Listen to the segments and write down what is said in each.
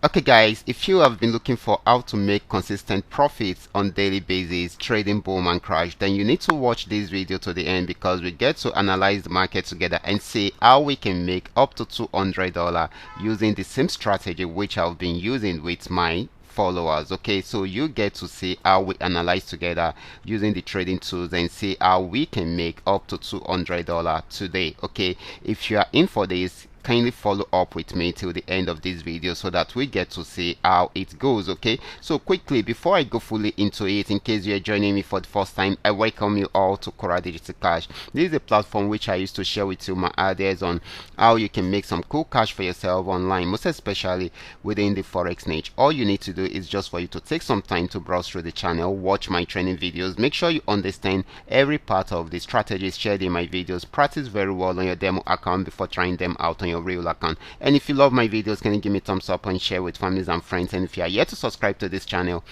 Okay guys, if you have been looking for how to make consistent profits on daily basis trading boom and crash, then you need to watch this video to the end, because we get to analyze the market together and see how we can make up to $200 using the same strategy which I've been using with my followers. Okay, so you get to see how we analyze together using the trading tools and see how we can make up to $200 today. Okay, if you are in for this, kindly follow up with me till the end of this video so that we get to see how it goes. Okay, so quickly before I go fully into it, in case you're joining me for the first time, I welcome you all to Qora Digital Cash. This is a platform which I used to share with you my ideas on how you can make some cool cash for yourself online, most especially within the forex niche. All you need to do is just for you to take some time to browse through the channel, watch my training videos, make sure you understand every part of the strategies shared in my videos, practice very well on your demo account before trying them out on your real account. And if you love my videos, can you give me a thumbs up and share with families and friends? And if you are yet to subscribe to this channel,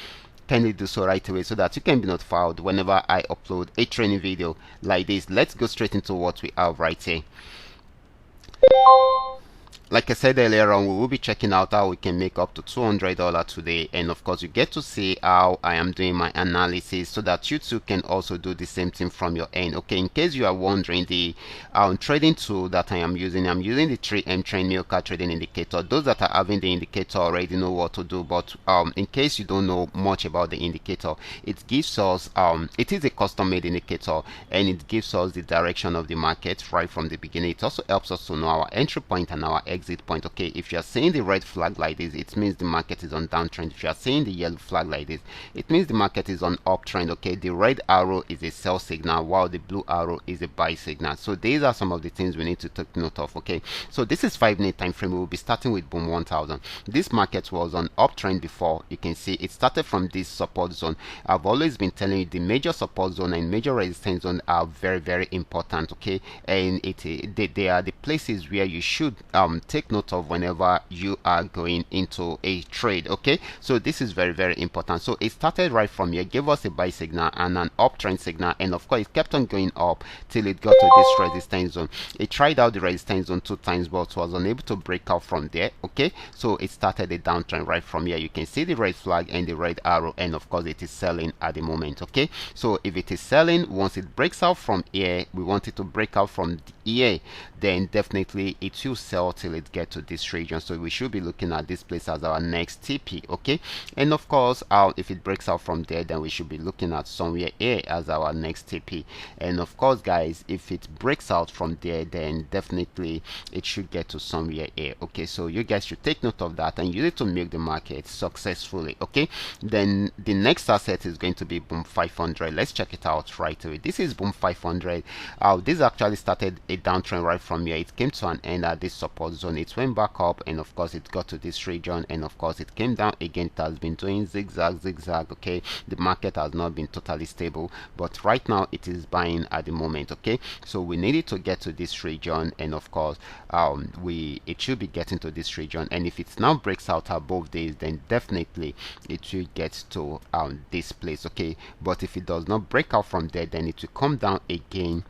kindly do so right away so that you can be notified whenever I upload a training video like this. Let's go straight into what we have right here. Like I said earlier on, we will be checking out how we can make up to $200 today, and of course you get to see how I am doing my analysis so that you too can also do the same thing from your end. Okay, in case you are wondering, the trading tool that I'm using the 3M trend Milka trading indicator. Those that are having the indicator already know what to do, but in case you don't know much about the indicator, it gives us it is a custom made indicator, and it gives us the direction of the market right from the beginning. It also helps us to know our entry point and our exit point. Okay, if you are seeing the red flag like this, it means the market is on downtrend. If you are seeing the yellow flag like this, it means the market is on uptrend. Okay, the red arrow is a sell signal while the blue arrow is a buy signal. So these are some of the things we need to take note of. Okay, so this is 5-minute time frame. We will be starting with boom 1000. This market was on uptrend before. You can see it started from this support zone. I've always been telling you the major support zone and major resistance zone are very important. Okay, and they are the places where you should take note of whenever you are going into a trade. Okay, so this is very important. So it started right from here, gave us a buy signal and an uptrend signal, and of course it kept on going up till it got to this resistance zone. It tried out the resistance zone 2 times but was unable to break out from there. Okay, so it started a downtrend right from here. You can see the red flag and the red arrow, and of course it is selling at the moment. Okay, so if it is selling, once it breaks out from here, we want it to break out from here, then definitely it will sell till it get to this region. So we should be looking at this place as our next TP. Okay, and of course if it breaks out from there, then we should be looking at somewhere here as our next TP. And of course guys, if it breaks out from there, then definitely it should get to somewhere here. Okay, so you guys should take note of that and use it to milk the market successfully. Okay, then the next asset is going to be boom 500. Let's check it out right away. This is boom 500. This actually started a downtrend right from here. It came to an end at this support zone. It went back up, and of course it got to this region, and of course it came down again. It has been doing zigzag. Okay, the market has not been totally stable, but right now it is buying at the moment. Okay, so we needed to get to this region, and of course it should be getting to this region, and if it now breaks out above this, then definitely it should get to this place. Okay, but if it does not break out from there, then it will come down again,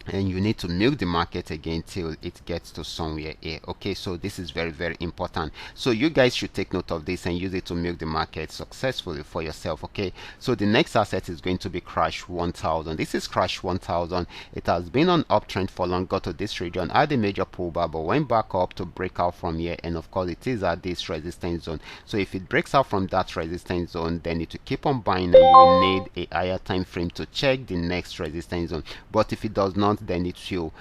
and you need to milk the market again till it gets to somewhere here. Okay, so this is very important. So you guys should take note of this and use it to milk the market successfully for yourself. Okay, so the next asset is going to be crash 1000. This is crash 1000. It has been on uptrend for long, got to this region, had a major pullback, but went back up to break out from here, and of course it is at this resistance zone. So if it breaks out from that resistance zone, then it will keep on buying, and you will need a higher time frame to check the next resistance zone. But if it does not, then it will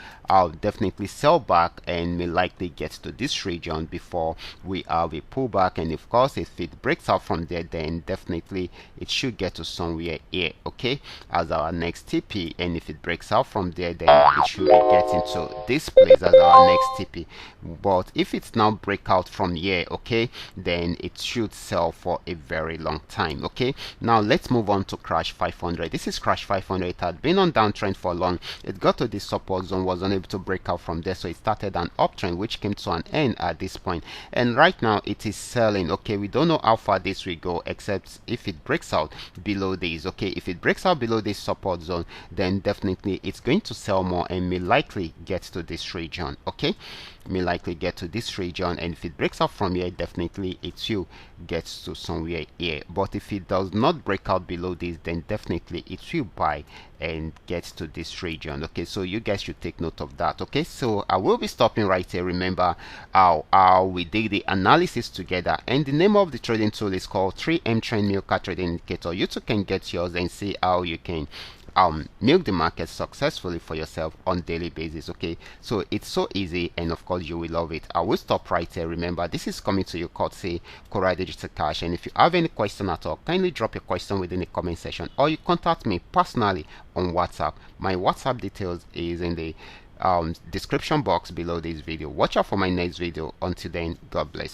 definitely sell back and may likely get to this region before we have a pullback. And of course if it breaks out from there, then definitely it should get to somewhere here. Okay, as our next TP, and if it breaks out from there, then it should be getting to this place as our next TP. But if it's now break out from here, okay, then it should sell for a very long time. Okay, now let's move on to crash 500. This is crash 500. It had been on downtrend for long. It got to this support zone, was unable to break out from there, so it started an uptrend which came to an end at this point, and right now it is selling. Okay, we don't know how far this will go except if it breaks out below this. Okay, if it breaks out below this support zone, then definitely it's going to sell more and may likely get to this region. Okay, may likely get to this region, and if it breaks out from here, definitely it will get to somewhere here. But if it does not break out below this, then definitely it will buy and get to this region. Okay, so you guys should take note of that. Okay, so I will be stopping right here. Remember how we did the analysis together, and the name of the trading tool is called 3M Trend Milk Trading Indicator. You too can get yours and see how you can milk the market successfully for yourself on daily basis. Okay, so it's so easy, and of course you will love it. I will stop right here. Remember, this is coming to you courtesy Qora Digital Cash, and if you have any question at all, kindly drop your question within the comment section, or you contact me personally on WhatsApp. My WhatsApp details is in the description box below this video. Watch out for my next video. Until then, God bless.